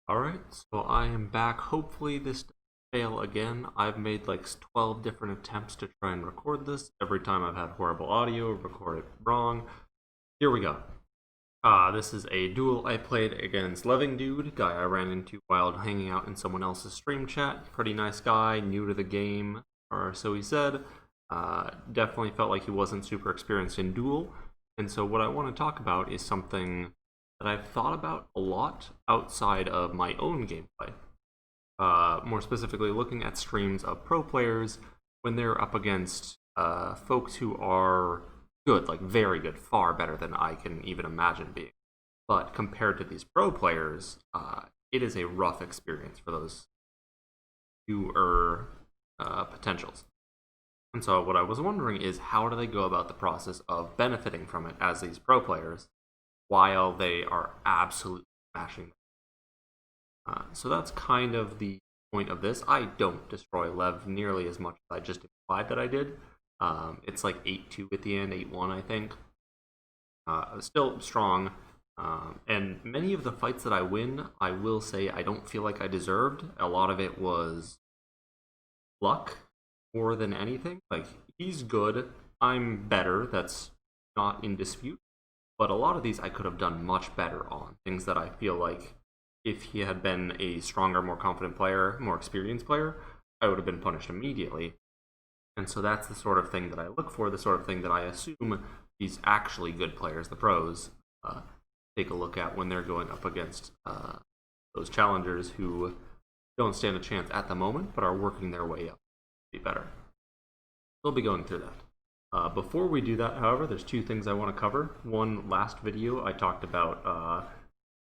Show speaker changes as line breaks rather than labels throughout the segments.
Alright, so I am back. Hopefully this doesn't fail again. I've made like 12 different attempts to try and record this. Every time I've had horrible audio, record it wrong. Here we go. This is a duel I played against Loving Dude, guy I ran into while hanging out in someone else's stream chat. Pretty nice guy, new to the game, or so he said. Definitely felt like he wasn't super experienced in duel. And so what I want to talk about is something that I've thought about a lot outside of my own gameplay. More specifically, looking at streams of pro players when they're up against folks who are good, like very good, far better than I can even imagine being. But compared to these pro players, it is a rough experience for those newer potentials. And so what I was wondering is, how do they go about the process of benefiting from it as these pro players while they are absolutely smashing? So that's kind of the point of this. I don't destroy Lev nearly as much as I just implied that I did. It's like 8-2 at the end, 8-1 I think. Still strong. And many of the fights that I win, I will say I don't feel like I deserved. A lot of it was luck more than anything. Like, he's good, I'm better, that's not in dispute. But a lot of these I could have done much better on. Things that I feel like if he had been a stronger, more confident player, more experienced player, I would have been punished immediately. And so that's the sort of thing that I look for, the sort of thing that I assume these actually good players, the pros, take a look at when they're going up against those challengers who don't stand a chance at the moment, but are working their way up to be better. We'll be going through that. Before we do that, however, there's two things I want to cover. One, last video I talked about,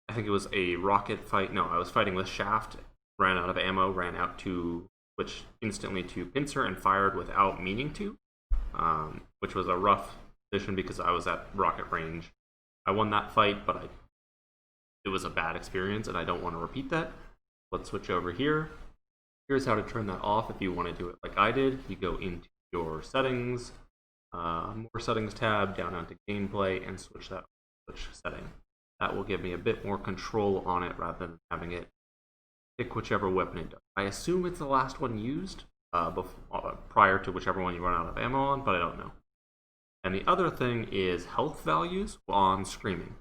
I think it was a rocket fight. No, I was fighting with Shaft, ran out of ammo, ran out to switch instantly to Pincer and fired without meaning to, which was a rough position because I was at rocket range. I won that fight, but it was a bad experience and I don't want to repeat that. Let's switch over here. Here's how to turn that off if you want to do it like I did. You go into your settings, more settings tab, down onto gameplay, and switch setting. That will give me a bit more control on it rather than having it pick whichever weapon it does. I assume it's the last one used prior to whichever one you run out of ammo on, but I don't know. And the other thing is health values on screaming.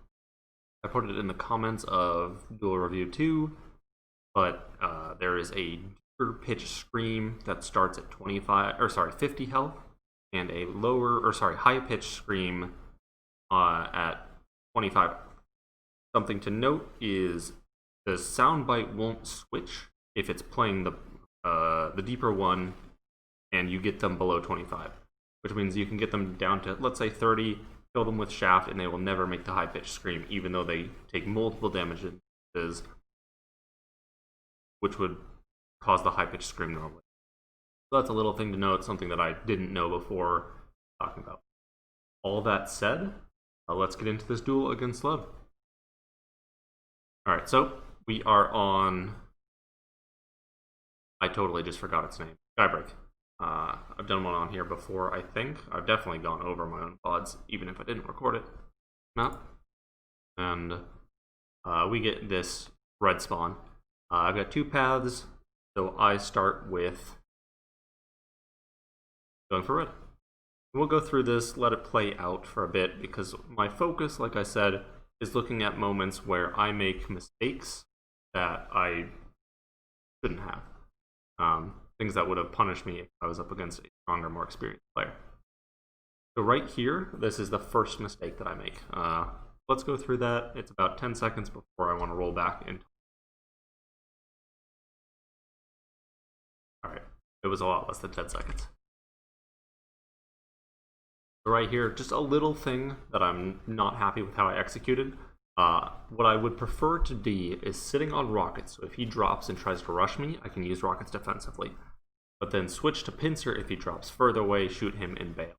I put it in the comments of Duel Review 2, but there is a deeper pitch scream that starts at 50 health, and a high pitch scream at 25. Something to note is the soundbite won't switch if it's playing the deeper one and you get them below 25, which means you can get them down to, let's say, 30, kill them with Shaft, and they will never make the high pitch scream, even though they take multiple damages, which would cause the high pitch scream normally. So that's a little thing to note, something that I didn't know before talking about. All that said, let's get into this duel against Lev. Alright, so we are on, I totally just forgot its name, Skybreak. I've done one on here before, I think. I've definitely gone over my own VODs, even if I didn't record it. No. And we get this red spawn. I've got two paths, so I start with going for red. We'll go through this, let it play out for a bit, because my focus, like I said, is looking at moments where I make mistakes that I shouldn't have. Things that would have punished me if I was up against a stronger, more experienced player. So right here, this is the first mistake that I make. Let's go through that. It's about 10 seconds before I want to roll back in. Alright, it was a lot less than 10 seconds. So right here, just a little thing that I'm not happy with how I executed. What I would prefer to do is sitting on rockets, so if he drops and tries to rush me, I can use rockets defensively. But then switch to Pincer if he drops further away, shoot him and bail.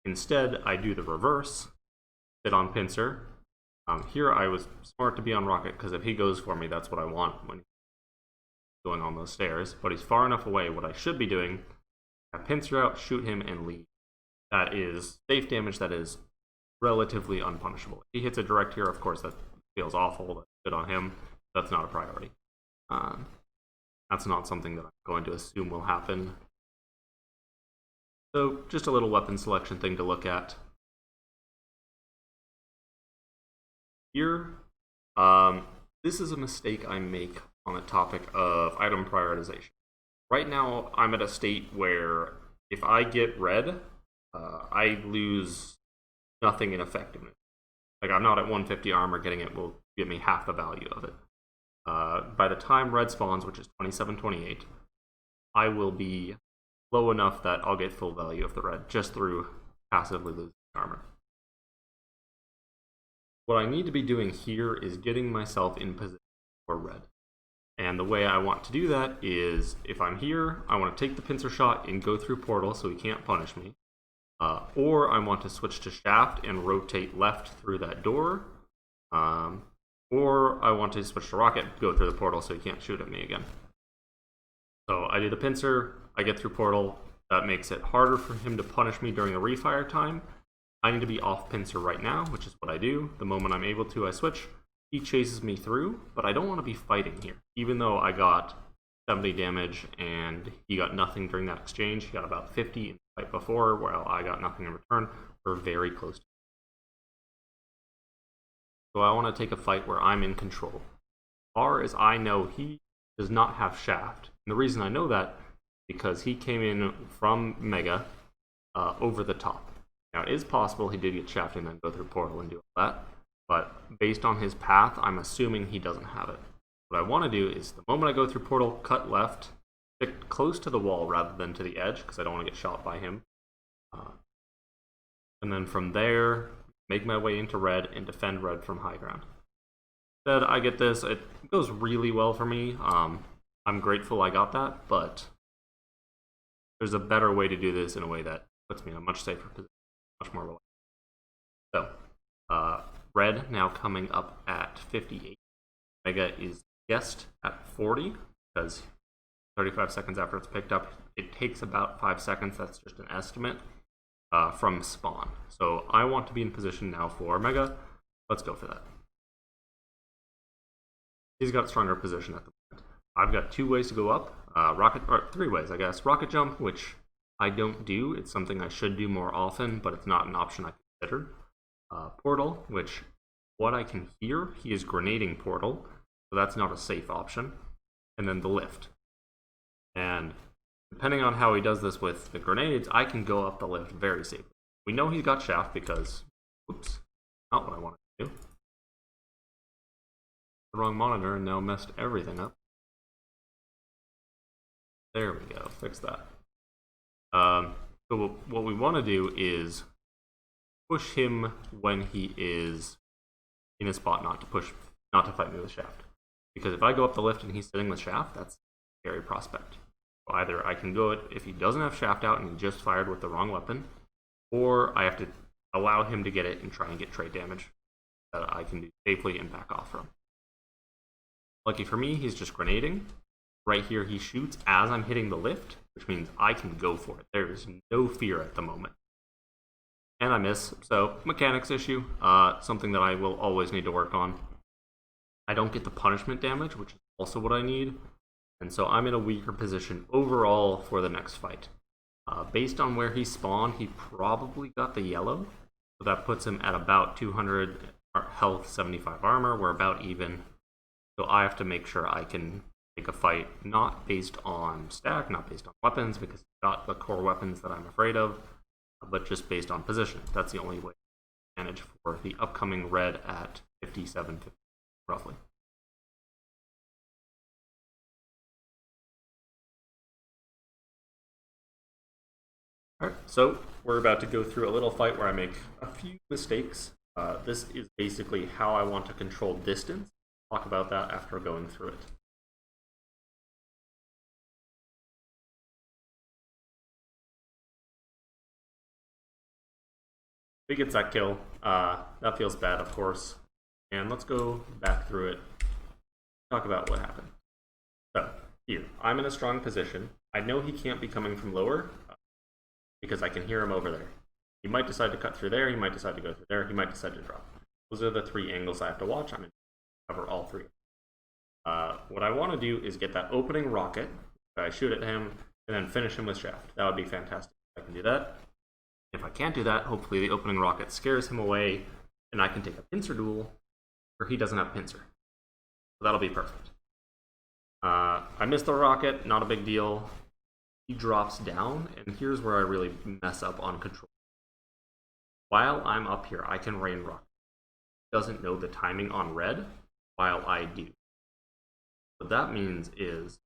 Instead, I do the reverse, sit on Pincer. Here I was smart to be on rocket, because if he goes for me, that's what I want when he's going on those stairs. But he's far enough away. What I should be doing, have Pincer out, shoot him, and leave. That is safe damage that is relatively unpunishable. If he hits a direct here, of course, that feels awful. That's good on him. That's not a priority. That's not something that I'm going to assume will happen. So just a little weapon selection thing to look at. Here, this is a mistake I make on the topic of item prioritization. Right now, I'm at a state where if I get red, I lose nothing in effectiveness. Like, I'm not at 150 armor, getting it will give me half the value of it. By the time red spawns, which is 2728, I will be low enough that I'll get full value of the red just through passively losing armor. What I need to be doing here is getting myself in position for red. And the way I want to do that is, if I'm here, I want to take the pincer shot and go through portal so he can't punish me. Or I want to switch to shaft and rotate left through that door. Or I want to switch to rocket, go through the portal so he can't shoot at me again. So I do the pincer, I get through portal. That makes it harder for him to punish me during the refire time. I need to be off pincer right now, which is what I do. The moment I'm able to, I switch. He chases me through, but I don't want to be fighting here. Even though I got 70 damage and he got nothing during that exchange, he got about 50 in the fight before, while I got nothing in return. We're very close to it. So I want to take a fight where I'm in control. As far as I know, he does not have shaft. And the reason I know that is because he came in from Mega over the top. Now, it is possible he did get shafted and then go through portal and do all that, but based on his path, I'm assuming he doesn't have it. What I want to do is, the moment I go through portal, cut left, stick close to the wall rather than to the edge, because I don't want to get shot by him. And then from there, make my way into red and defend red from high ground. Instead, I get this. It goes really well for me. I'm grateful I got that, but there's a better way to do this in a way that puts me in a much safer position, much more reliable. So, red now coming up at 58. Mega is guessed at 40, because 35 seconds after it's picked up, it takes about 5 seconds. That's just an estimate from spawn. So I want to be in position now for Mega. Let's go for that. He's got a stronger position at the moment. I've got 2 ways to go up. Or 3 ways, I guess. Rocket jump, which I don't do. It's something I should do more often, but it's not an option I considered. Portal, which, what I can hear, he is grenading portal, so that's not a safe option. And then the lift. And depending on how he does this with the grenades, I can go up the lift very safely. We know he's got shaft because, oops, not what I wanted to do. The wrong monitor and now messed everything up. There we go, fix that. So what we want to do is push him when he is in a spot not to fight me with shaft. Because if I go up the lift and he's sitting with shaft, that's a scary prospect. So either I can go it if he doesn't have shaft out and he just fired with the wrong weapon, or I have to allow him to get it and try and get trade damage that I can do safely and back off from. Lucky for me, he's just grenading. Right here he shoots as I'm hitting the lift, which means I can go for it. There is no fear at the moment. And I miss, so mechanics issue, something that I will always need to work on. I don't get the punishment damage, which is also what I need, and so I'm in a weaker position overall for the next fight. Based on where he spawned, he probably got the yellow, so that puts him at about 200 health, 75 armor. We're about even, so I have to make sure I can take a fight not based on stack, not based on weapons, because he's got the core weapons that I'm afraid of, but just based on position. That's the only way to manage for the upcoming red at 57, 50, roughly. Alright, so we're about to go through a little fight where I make a few mistakes. This is basically how I want to control distance. I'll talk about that after going through it. He gets that kill. That feels bad, of course. And let's go back through it. Talk about what happened. So, here, I'm in a strong position. I know he can't be coming from lower because I can hear him over there. He might decide to cut through there, he might decide to go through there, he might decide to drop. Those are the 3 angles I have to watch. I'm going to cover all 3. What I want to do is get that opening rocket. I shoot at him and then finish him with shaft. That would be fantastic if I can do that. If I can't do that, hopefully the opening rocket scares him away and I can take a pincer duel where he doesn't have pincer. So that'll be perfect. I missed the rocket, not a big deal. He drops down, and here's where I really mess up on control. While I'm up here, I can rain rocket. He doesn't know the timing on red, while I do. What that means is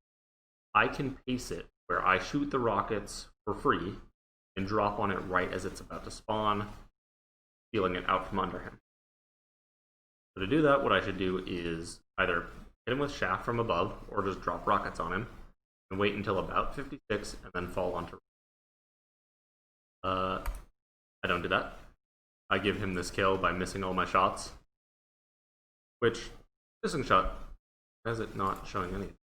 I can pace it where I shoot the rockets for free and drop on it right as it's about to spawn, stealing it out from under him. So to do that, what I should do is either hit him with shaft from above or just drop rockets on him and wait until about 56 and then fall onto. I don't do that. I give him this kill by missing all my shots, which missing shot, has it not showing anything?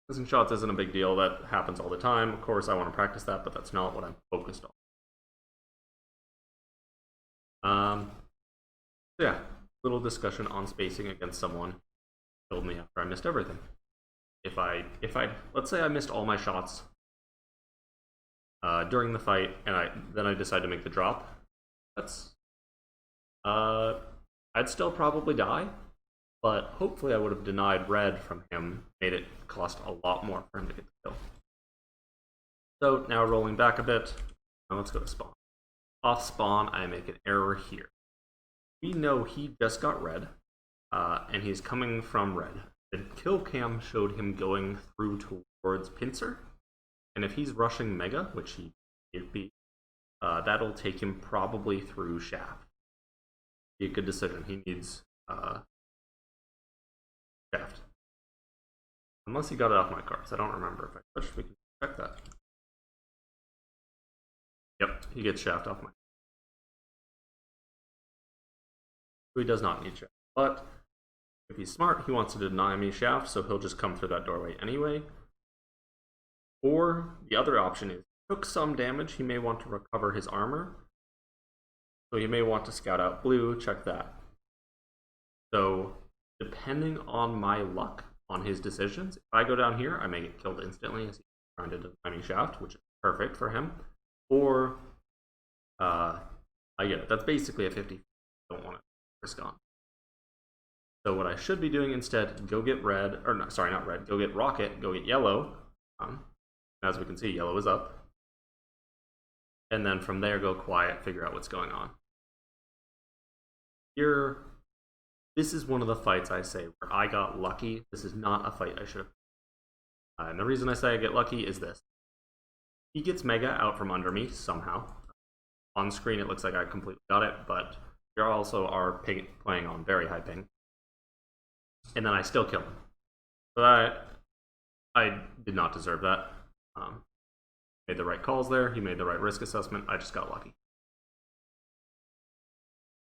Missing shots isn't a big deal. That happens all the time. Of course, I want to practice that, but that's not what I'm focused on. Yeah, little discussion on spacing against someone killed me after I missed everything. If I let's say I missed all my shots during the fight, and then I decide to make the drop, that's I'd still probably die, but hopefully I would have denied red from him, made it cost a lot more for him to get the kill. So now rolling back a bit, now let's go to spawn. Off spawn, I make an error here. We know he just got red, and he's coming from red. The kill cam showed him going through towards pincer, and if he's rushing mega, which he could be, that'll take him probably through shaft. Be a good decision. He needs shaft. Unless he got it off my cards. I don't remember if I pushed. We can check that. Yep, he gets shaft off my cards. So he does not need shaft. But if he's smart, he wants to deny me shaft, so he'll just come through that doorway anyway. Or the other option is, he took some damage, he may want to recover his armor. So he may want to scout out blue, check that. So depending on my luck on his decisions, if I go down here, I may get killed instantly as he's trying to deny me shaft, which is perfect for him. Or I get it. That's basically a 50. I don't want to risk on. So what I should be doing instead, go get red, or no, sorry, not red, go get rocket, go get yellow. As we can see, yellow is up. And then from there, go quiet, figure out what's going on. Here, this is one of the fights I say where I got lucky. This is not a fight I should have. And the reason I say I get lucky is this. He gets mega out from under me somehow. On screen, it looks like I completely got it, but you also are playing on very high ping. And then I still kill him. So I did not deserve that. Made the right calls there. He made the right risk assessment. I just got lucky.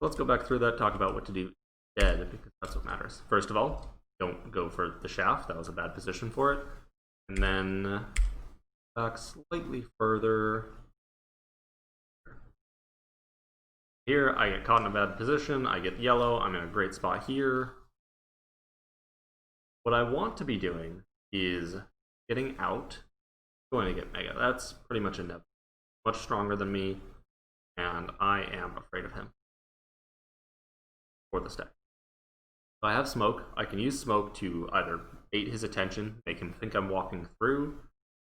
Let's go back through that, talk about what to do instead, because that's what matters. First of all, don't go for the shaft. That was a bad position for it. And then back slightly further. Here, I get caught in a bad position. I get yellow. I'm in a great spot here. What I want to be doing is getting out, going to get mega. That's pretty much inevitable. Much stronger than me, and I am afraid of him for the stack. So I have smoke. I can use smoke to either bait his attention, make him think I'm walking through,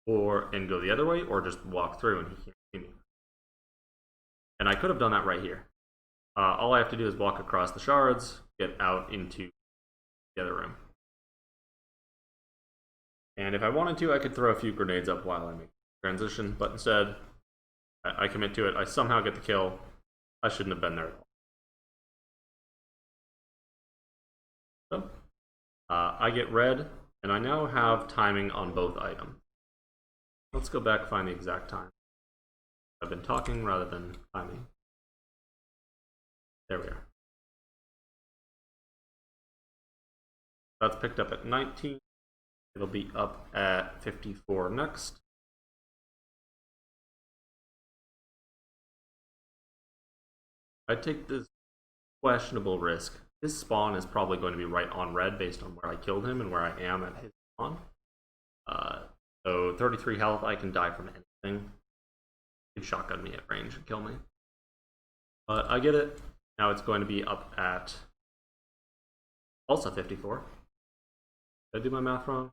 and go the other way, or just walk through and he can't see me. And I could have done that right here. All I have to do is walk across the shards, get out into the other room. And if I wanted to, I could throw a few grenades up while I make the transition, but instead, I commit to it. I somehow get the kill. I shouldn't have been there at all. So, I get red, and I now have timing on both items. Let's go back and find the exact time. I've been talking rather than timing. There we are. That's picked up at 19. It'll be up at 54 next. I take this questionable risk. his spawn is probably going to be right on red based on where I killed him and where I am at his spawn. So 33 health, I can die from anything. He can shotgun me at range and kill me. But I get it. Now it's going to be up at also 54. Did I do my math wrong?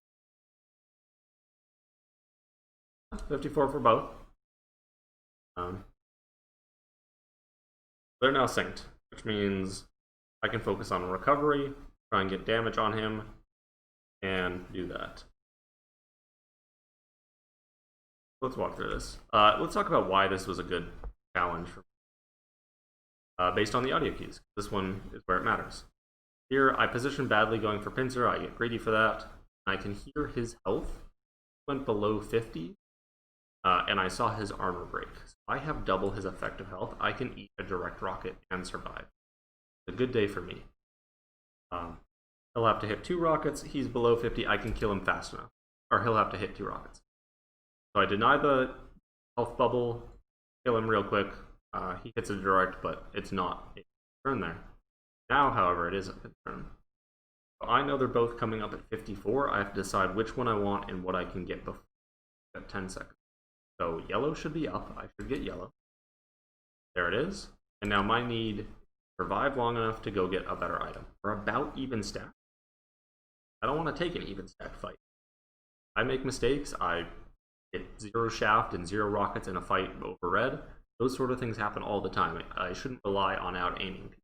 54 for both. They're now synced, which means I can focus on recovery, try and get damage on him, and do that. Let's walk through this. Let's talk about why this was a good challenge for me. Based on the audio keys. This one is where it matters. Here, I position badly going for pincer. I get greedy for that. I can hear his health went below 50, and I saw his armor break. So I have double his effective health. I can eat a direct rocket and survive. It's a good day for me. He'll have to hit 2 rockets. He's below 50. I can kill him fast enough. Or he'll have to hit 2 rockets. So I deny the health bubble, kill him real quick. He hits a direct, but it's not a turn there. Now, however, it is a turn. So I know they're both coming up at 54. I have to decide which one I want and what I can get before at 10 seconds. So yellow should be up. I should get yellow. There it is. And now my need survive long enough to go get a better item. We're about even stack. I don't want to take an even stack fight. I make mistakes. I get 0 shaft and 0 rockets in a fight over red. Those sort of things happen all the time. I shouldn't rely on out-aiming people.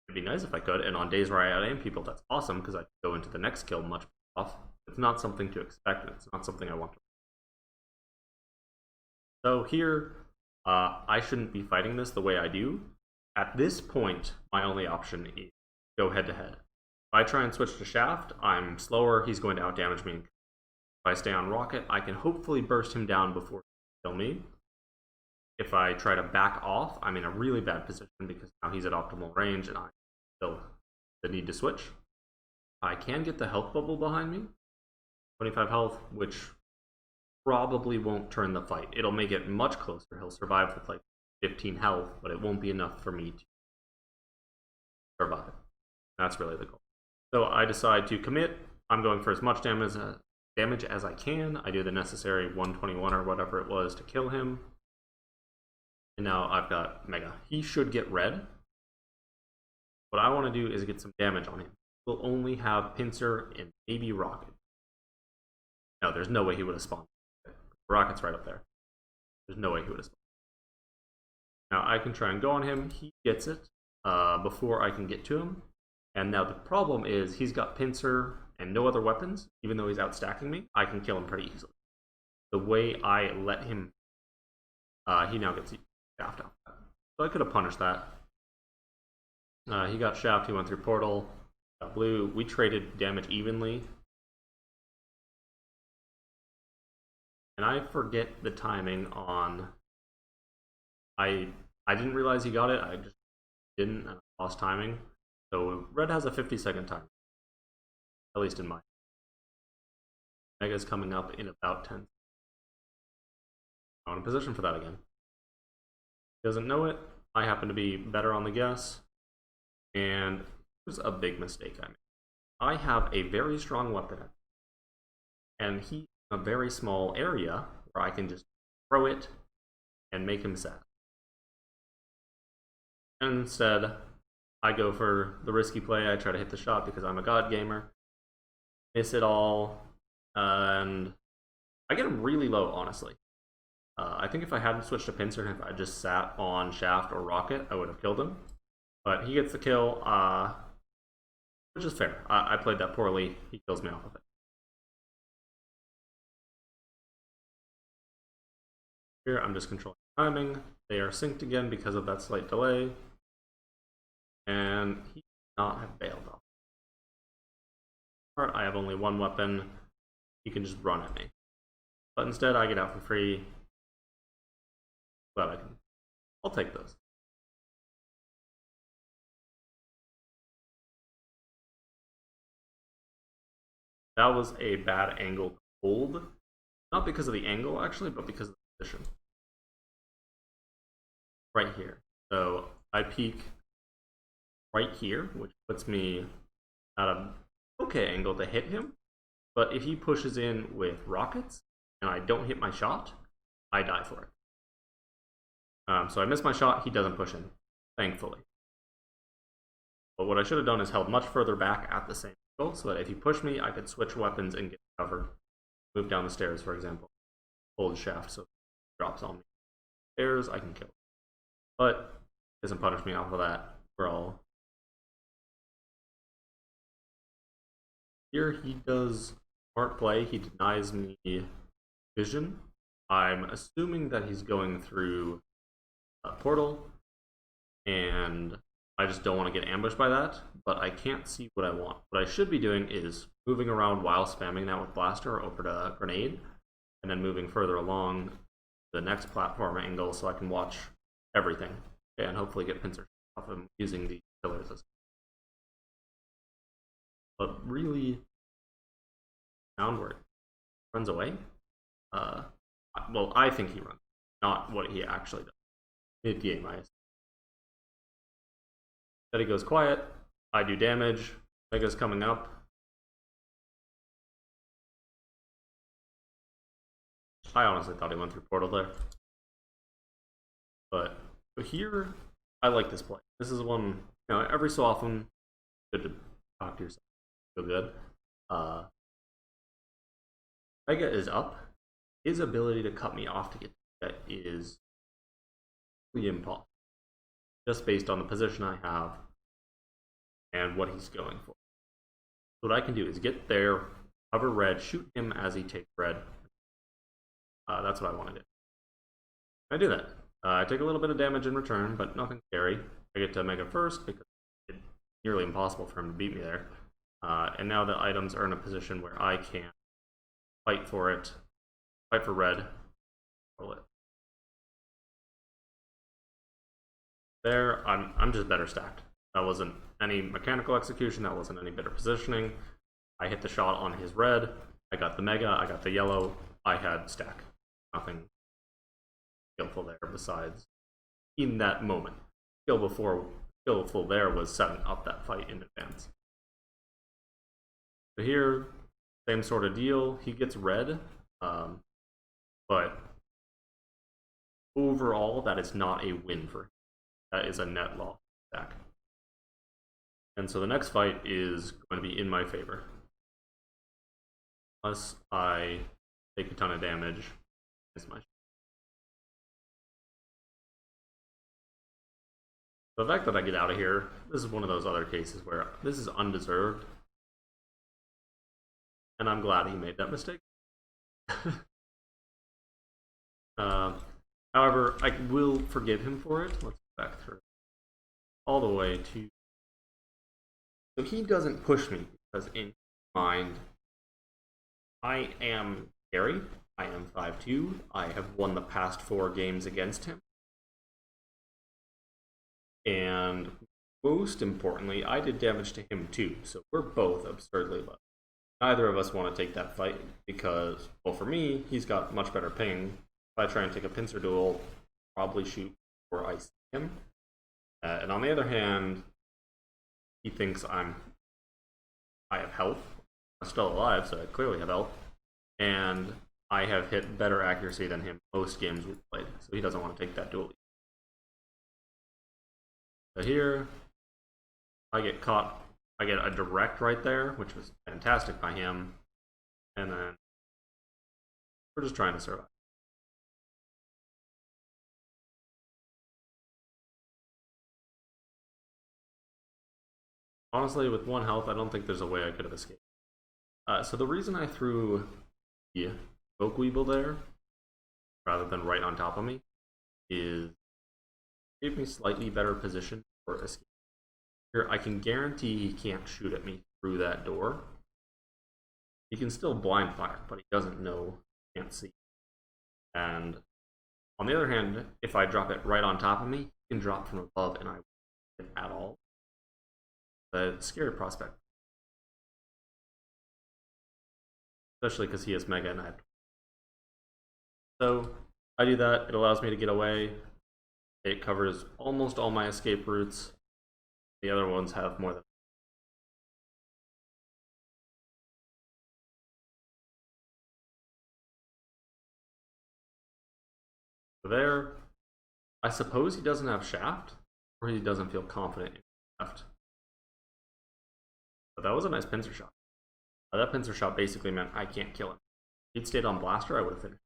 It'd be nice if I could, and on days where I out-aim people, that's awesome, because I can go into the next kill much off. It's not something to expect, and it's not something I want to. So here, I shouldn't be fighting this the way I do. At this point, my only option is go head-to-head. If I try and switch to shaft, I'm slower, he's going to out-damage me. If I stay on rocket, I can hopefully burst him down before he can kill me. If I try to back off, I'm in a really bad position because now he's at optimal range and I still the need to switch. I can get the health bubble behind me, 25 health, which probably won't turn the fight. It'll make it much closer. He'll survive with like 15 health, but it won't be enough for me to survive. That's really the goal. So I decide to commit. I'm going for as much damage as I can. I do the necessary 121 or whatever it was to kill him. And now I've got Mega. He should get red. What I want to do is get some damage on him. We'll only have pincer and maybe rocket. No, there's no way he would have spawned. Rocket's right up there. There's no way he would have spawned. Now I can try and go on him. He gets it before I can get to him. And now the problem is he's got pincer and no other weapons. Even though he's outstacking me, I can kill him pretty easily. The way I let him, he now gets shaft out. So I could have punished that. He got shaft, he went through portal, got blue. We traded damage evenly. And I forget the timing on... I didn't realize he got it, I just didn't, and I lost timing. So red has a 50-second time. At least in mine. Mega's coming up in about 10. I'm in position for that again. Doesn't know it. I happen to be better on the guess. And here's a big mistake I made. I have a very strong weapon. And he's in a very small area where I can just throw it and make him sad. And instead, I go for the risky play. I try to hit the shot because I'm a god gamer. Miss it all. And I get him really low, honestly. I think if I hadn't switched to pincer and if I just sat on shaft or rocket, I would have killed him. But he gets the kill, which is fair. I played that poorly. He kills me off of it. Here, I'm just controlling timing. They are synced again because of that slight delay. And he does not have bailed off. I have only one weapon. He can just run at me. But instead, I get out for free. But I'll take those. That was a bad angle to hold. Not because of the angle, actually, but because of the position. Right here. So I peek right here, which puts me at a okay angle to hit him. But if he pushes in with rockets and I don't hit my shot, I die for it. So I miss my shot, he doesn't push in, thankfully. But what I should have done is held much further back at the same angle, so that if he pushed me, I could switch weapons and get cover. Move down the stairs, for example. Hold the shaft so it drops on me. Stairs, I can kill. But he doesn't punish me off of that. We're all... Here he does smart play. He denies me vision. I'm assuming that he's going through a portal, and I just don't want to get ambushed by that, but I can't see what I want. What I should be doing is moving around while spamming that with blaster over to grenade, and then moving further along the next platform angle so I can watch everything and hopefully get pincer off him using the pillars as but really downward runs away. Well, I think he runs, not what he actually does. Mid-game, I assume. Then he goes quiet. I do damage. Mega's coming up. I honestly thought he went through portal there. But here, I like this play. This is one, you know, every so often, good to talk to yourself. Feel good. Mega is up. His ability to cut me off to get that is really impossible. Just based on the position I have and what he's going for. What I can do is get there, cover red, shoot him as he takes red. That's what I want to do. I do that. I take a little bit of damage in return, but nothing scary. I get to Mega first because it's nearly impossible for him to beat me there. And now the items are in a position where I can fight for it, fight for red, roll it. There, I'm just better stacked. That wasn't any mechanical execution, that wasn't any better positioning. I hit the shot on his red, I got the Mega, I got the yellow, I had stack. Nothing skillful there besides in that moment. Skillful there was setting up that fight in advance. So here, same sort of deal. He gets red, but overall, that is not a win for him. That is a net loss stack. And so the next fight is going to be in my favor. Unless I take a ton of damage. The fact that I get out of here, this is one of those other cases where this is undeserved. And I'm glad he made that mistake. However, I will forgive him for it. Let's go back through all the way to... So he doesn't push me because in mind, I am scary. I am 5'2". I have won the past 4 games against him. And most importantly, I did damage to him too. So we're both absurdly low. Neither of us want to take that fight because, well, for me, he's got much better ping. If I try and take a pincer duel, I'll probably shoot before I see him. And on the other hand, he thinks I have health. I'm still alive, so I clearly have health. And I have hit better accuracy than him most games we've played. So he doesn't want to take that duel. So here, I get caught. I get a direct right there, which was fantastic by him. And then we're just trying to survive. Honestly, with 1 health, I don't think there's a way I could have escaped. So the reason I threw the Oak Weeble there, rather than right on top of me, is it gave me slightly better position for escape. Here, I can guarantee he can't shoot at me through that door. He can still blind fire, but he doesn't know, can't see. And on the other hand, if I drop it right on top of me, he can drop from above and I won't hit at all. A scary prospect. Especially because he has Mega and I have. So I do that, it allows me to get away. It covers almost all my escape routes. The other ones have more than. There, I suppose he doesn't have shaft, or he doesn't feel confident in shaft. But that was a nice pincer shot. That pincer shot basically meant I can't kill him. If he'd stayed on blaster, I would have finished.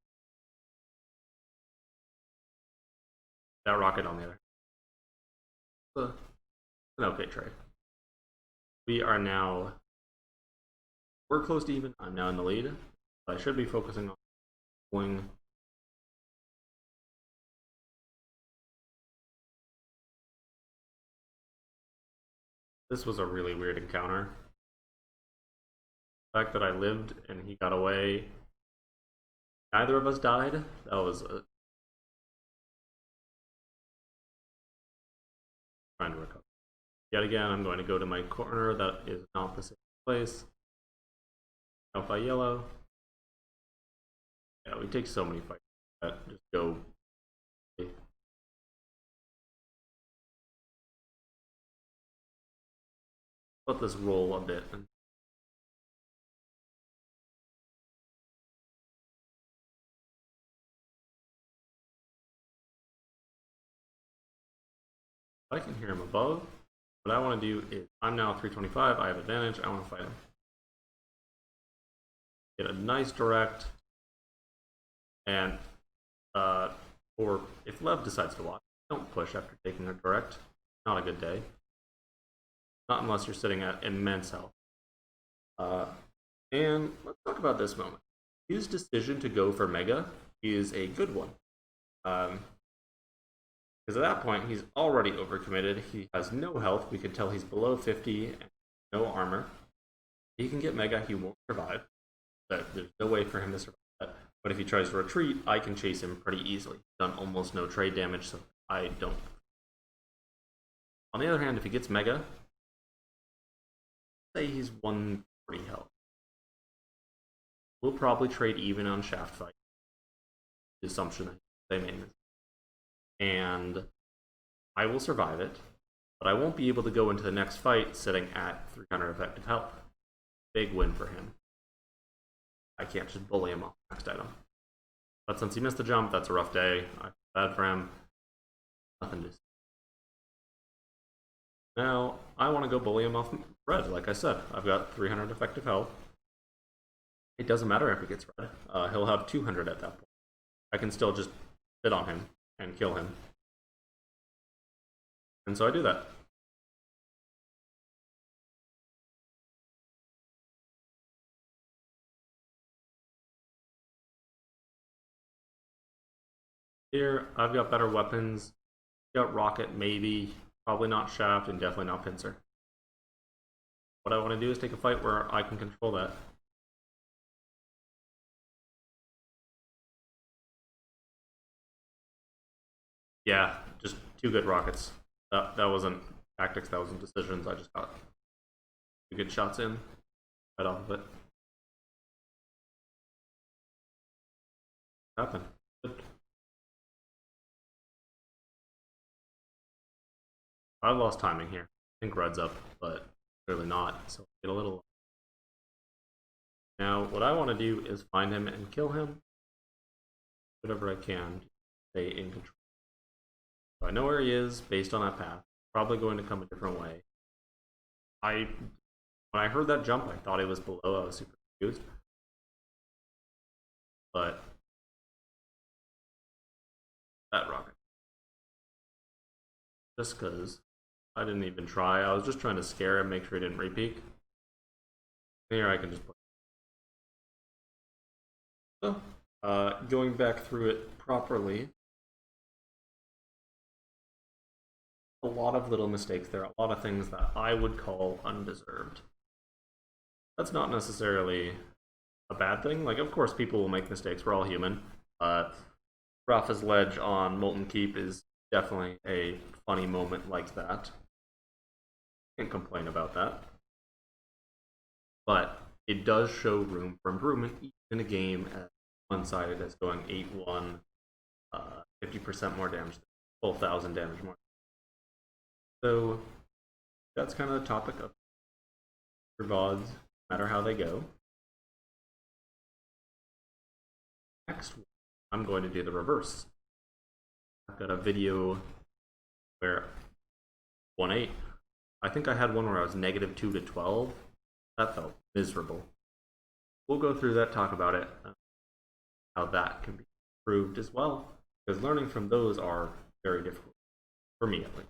That rocket on the other. It's an okay trade. We are now. We're close to even. I'm now in the lead. I should be focusing on going. This was a really weird encounter. The fact that I lived and he got away. Neither of us died. That was trying to recover. Yet again, I'm going to go to my corner. That is not the same place. Alpha yellow. Yeah, we take so many fights that just go. Let this roll a bit. I can hear him above. What I want to do is, I'm now 325, I have advantage, I want to fight him. Get a nice direct, and or if Lev decides to watch, don't push after taking a direct. Not a good day. Not unless you're sitting at immense health. And let's talk about this moment. His decision to go for Mega is a good one. Because at that point, he's already overcommitted. He has no health. We can tell he's below 50 and no armor. He can get Mega. He won't survive. But there's no way for him to survive that. But if he tries to retreat, I can chase him pretty easily. He's done almost no trade damage, so I don't. On the other hand, if he gets Mega, say he's 140 health. We'll probably trade even on shaft fight. The assumption that they made. And I will survive it, but I won't be able to go into the next fight sitting at 300 effective health. Big win for him. I can't just bully him off the next item. But since he missed the jump, that's a rough day. I feel bad for him. Nothing to say. Now, I want to go bully him off red, like I said. I've got 300 effective health. It doesn't matter if he gets red. He'll have 200 at that point. I can still just sit on him and kill him. And so I do that. Here, I've got better weapons. Got rocket, maybe. Probably not shaft, and definitely not pincer. What I want to do is take a fight where I can control that. Yeah, just two good rockets. That wasn't tactics, that wasn't decisions. I just got two good shots in right off of it. Happened. Good. I lost timing here. I think red's up, but clearly not. So get a little. Now, what I want to do is find him and kill him. Whatever I can to stay in control. So I know where he is based on that path. Probably going to come a different way. When I heard that jump, I thought he was below. I was super confused. But that rocket. Just because I didn't even try. I was just trying to scare him, make sure he didn't repeat. Here I can just put. So, going back through it properly. A lot of little mistakes there, a lot of things that I would call undeserved. That's not necessarily a bad thing. Like, of course, people will make mistakes. We're all human. Rafa's ledge on Molten Keep is definitely a funny moment like that. Can't complain about that. But it does show room for improvement even in a game as one-sided as going 8-1, 50% more damage, 12,000 damage more. So That's kind of the topic of your VODs, no matter how they go. Next, I'm going to do the reverse. I've got a video where 1-8. I think I had one where I was -2 to 12. That felt miserable. We'll go through that, talk about it, how that can be improved as well, because learning from those are very difficult, for me at least.